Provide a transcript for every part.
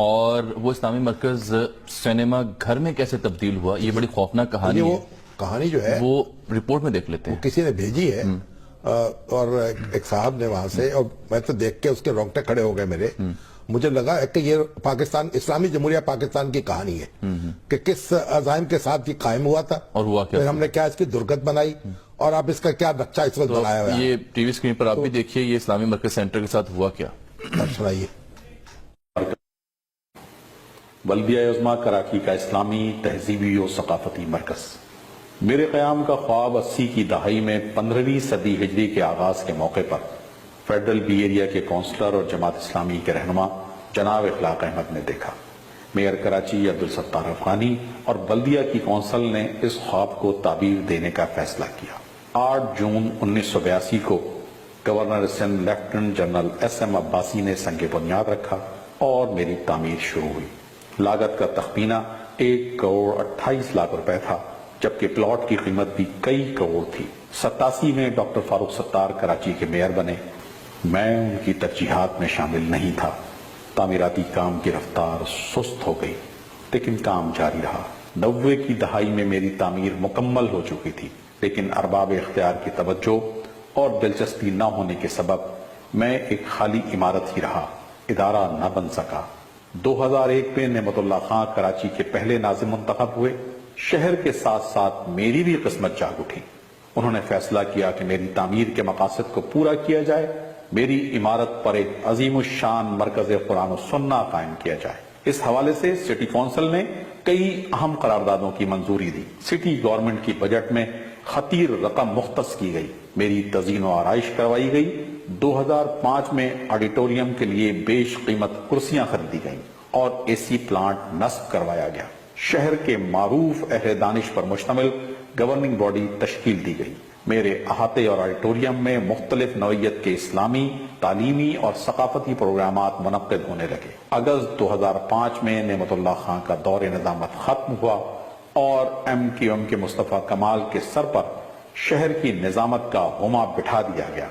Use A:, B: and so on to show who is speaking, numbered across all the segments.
A: اور وہ اسلامی مرکز سینما گھر میں کیسے تبدیل ہوا، یہ بڑی خوفناک کہانی
B: وہ
A: ہے.
B: کہانی جو ہے
A: وہ رپورٹ میں دیکھ لیتے ہیں.
B: کسی نے بھیجی ہے اور ایک صاحب نے وہاں سے، اور میں تو دیکھ کے اس کے رونگٹے کھڑے ہو گئے میرے. مجھے لگا کہ یہ پاکستان، اسلامی جمہوریہ پاکستان کی کہانی ہے کہ کس عزائم کے ساتھ یہ قائم ہوا تھا
A: اور ہوا کیا،
B: پھر ہم نے کیا اس کی درگت بنائی اور اب اس کا کیا نقشہ اس وقت بنایا ہوا ہے.
A: یہ ٹی وی اسکرین پر آپ بھی دیکھیے یہ اسلامی مرکز سینٹر کے ساتھ ہوا کیا.
B: سنائیے.
C: بلدیہ عظمیٰ کراچی کا اسلامی تہذیبی و ثقافتی مرکز. میرے قیام کا خواب 80 کی دہائی میں 15ویں صدی ہجری کے آغاز کے موقع پر فیڈرل بی ایریا کے کونسلر اور جماعت اسلامی کے رہنما جناب اخلاق احمد نے دیکھا. میئر کراچی عبدالستار افغانی اور بلدیہ کی کونسل نے اس خواب کو تعبیر دینے کا فیصلہ کیا. 8 جون 1982 کو governor Sindh lieutenant general S M Abbasi نے سنگ بنیاد رکھا اور میری تعمیر شروع ہوئی. لاگت کا تخمینہ 1 کروڑ 28 لاکھ روپے تھا، جبکہ پلاٹ کی قیمت بھی کئی کروڑ تھی. 87 میں ڈاکٹر فاروق ستار کراچی کے میئر بنے. میں ان کی ترجیحات میں شامل نہیں تھا. تعمیراتی کام کی رفتار سست ہو گئی، لیکن کام جاری رہا. 90 کی دہائی میں میری تعمیر مکمل ہو چکی تھی، لیکن ارباب اختیار کی توجہ اور دلچسپی نہ ہونے کے سبب میں ایک خالی عمارت ہی رہا، ادارہ نہ بن سکا. 2001 میں نعمت اللہ خان کراچی کے پہلے ناظم منتخب ہوئے. شہر کے ساتھ ساتھ میری بھی قسمت جاگ اٹھی. انہوں نے فیصلہ کیا کہ میری تعمیر کے مقاصد کو پورا کیا جائے. میری عمارت پر ایک عظیم الشان مرکز قرآن و سنہ قائم کیا جائے. اس حوالے سے سٹی کونسل نے کئی اہم قراردادوں کی منظوری دی. سٹی گورنمنٹ کی بجٹ میں خطیر رقم مختص کی گئی. میری تزئین و آرائش کروائی گئی. 2005 میں آڈیٹوریم کے لیے بیش قیمت کرسیاں خریدی گئیں اور اے سی پلانٹ نصب کروایا گیا. شہر کے معروف اہل دانش پر مشتمل گورننگ باڈی تشکیل دی گئی. میرے احاطے اور آڈیٹوریم میں مختلف نوعیت کے اسلامی، تعلیمی اور ثقافتی پروگرامات منعقد ہونے لگے. اگست 2005 میں نعمت اللہ خان کا دور نظامت ختم ہوا اور ایم کیو ایم کے مصطفیٰ کمال کے سر پر شہر کی نظامت کا ہما بٹھا دیا گیا.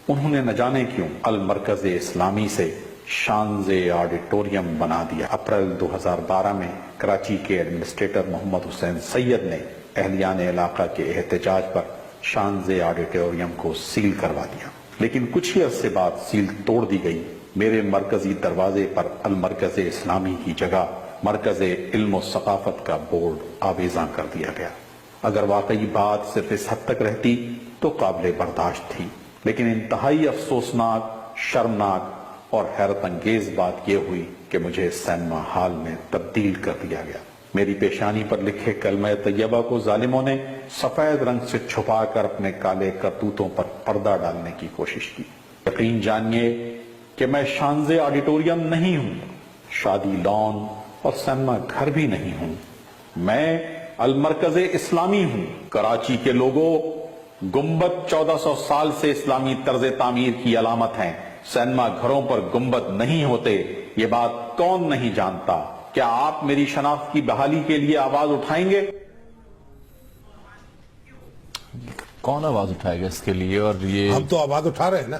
C: انہوں نے نہ جانے کیوں المرکز اسلامی سے شانز آڈیٹوریم بنا دیا. اپریل 2012 میں کراچی کے ایڈمنسٹریٹر محمد حسین سید نے اہلیان علاقہ کے احتجاج پر شانز آڈیٹوریم کو سیل کروا دیا، لیکن کچھ ہی عرصے بعد سیل توڑ دی گئی. میرے مرکزی دروازے پر المرکز اسلامی کی جگہ مرکز علم و ثقافت کا بورڈ آویزاں کر دیا گیا. اگر واقعی بات صرف اس حد تک رہتی تو قابل برداشت تھی، لیکن انتہائی افسوسناک، شرمناک اور حیرت انگیز بات یہ ہوئی کہ مجھے سینما ہال میں تبدیل کر دیا گیا. میری پیشانی پر لکھے کلمہ طیبہ کو ظالموں نے سفید رنگ سے چھپا کر اپنے کالے کرتوتوں پر پردہ ڈالنے کی کوشش کی. یقین جانیے کہ میں شانز آڈیٹوریم نہیں ہوں، شادی لان اور سینما گھر بھی نہیں ہوں. میں المرکز اسلامی ہوں. کراچی کے لوگوں، گنبد 1400 سال سے اسلامی طرز تعمیر کی علامت ہیں. سینما گھروں پر گنبد نہیں ہوتے. یہ بات کون نہیں جانتا؟ کیا آپ میری شناخت کی بحالی کے لیے آواز اٹھائیں گے؟
A: کون آواز اٹھائے گا اس کے لیے؟ اور یہ
B: ہم تو آواز اٹھا رہے ہیں نا،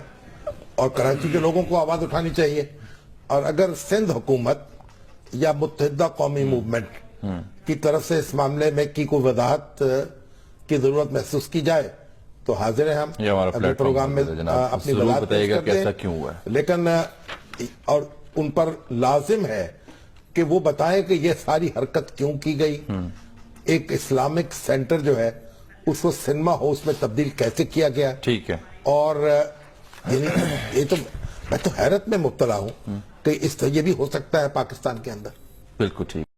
B: اور کراچی کے لوگوں کو آواز اٹھانی چاہیے. اور اگر سندھ حکومت یا متحدہ قومی موومنٹ کی طرف سے اس معاملے میں کی کوئی وضاحت کی ضرورت محسوس کی جائے تو حاضر ہیں ہم اپنے پروگرام میں اپنی وضاحت پیش کر دیں.
A: کیسا کیوں ہوا ہے،
B: لیکن اور ان پر لازم ہے کہ وہ بتائیں کہ یہ ساری حرکت کیوں کی گئی. ایک اسلامک سینٹر جو ہے اس کو سنیما ہاؤس میں تبدیل کیسے کیا گیا.
A: ٹھیک ہے.
B: اور یہ تو میں تو حیرت میں مبتلا ہوں کہ یہ بھی ہو سکتا ہے پاکستان کے اندر.
A: بالکل ٹھیک.